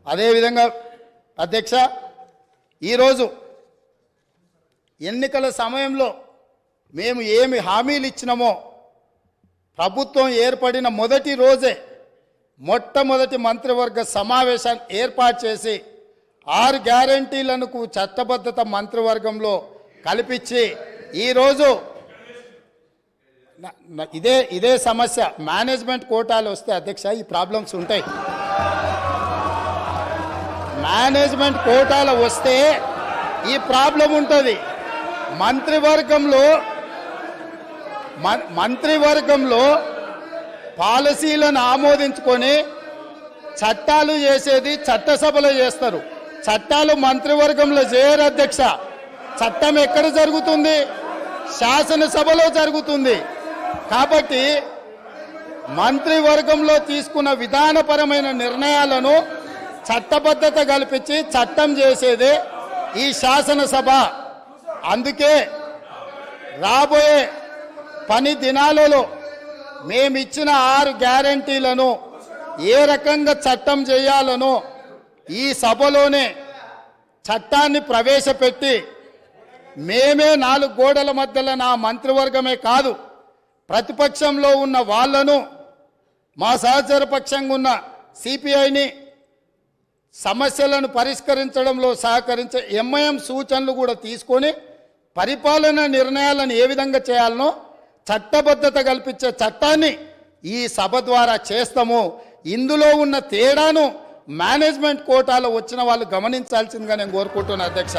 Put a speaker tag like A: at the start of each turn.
A: అదేవిధంగా అధ్యక్ష, ఈరోజు ఎన్నికల సమయంలో మేము ఏమి హామీలు ఇచ్చినామో ప్రభుత్వం ఏర్పడిన మొదటి రోజే మొట్టమొదటి మంత్రివర్గ సమావేశాన్ని ఏర్పాటు చేసి 6 గ్యారంటీలను చట్టబద్ధత మంత్రివర్గంలో కల్పించి ఈరోజు ఇదే సమస్య మేనేజ్మెంట్ కోటాలు వస్తే అధ్యక్ష ఈ ప్రాబ్లమ్స్ ఉంటాయి. మేనేజ్మెంట్ కోటాలు వస్తే ఈ ప్రాబ్లం ఉంటుంది. మంత్రివర్గంలో పాలసీలను ఆమోదించుకొని చట్టాలు చేసేది చట్టసభలో చేస్తారు. చట్టాలు మంత్రివర్గంలో చేయరు అధ్యక్ష. చట్టం ఎక్కడ జరుగుతుంది? శాసనసభలో జరుగుతుంది. కాబట్టి మంత్రివర్గంలో తీసుకున్న విధానపరమైన నిర్ణయాలను చట్టబద్ధత కల్పించి చట్టం చేసేదే ఈ శాసనసభ. అందుకే రాబోయే పని దినాలలో మేమిచ్చిన 6 గ్యారంటీలను ఏ రకంగా చట్టం చేయాలనో ఈ సభలోనే చట్టాన్ని ప్రవేశపెట్టి మేమే 4 గోడల మధ్యలో నా మంత్రివర్గమే కాదు ప్రతిపక్షంలో ఉన్న వాళ్ళను మా సహచర పక్షంగా ఉన్న సిపిఐని సమస్యలను పరిష్కరించడంలో సహకరించే ఎంఐఎం సూచనలు కూడా తీసుకొని పరిపాలన నిర్ణయాలను ఏ విధంగా చేయాలనో చట్టబద్ధత కల్పించే చట్టాన్ని ఈ సభ ద్వారా చేస్తాము. ఇందులో ఉన్న తేడాను మేనేజ్మెంట్ కోటాలో వచ్చిన వాళ్ళు గమనించాల్సిందిగా నేను కోరుకుంటున్నాను అధ్యక్ష.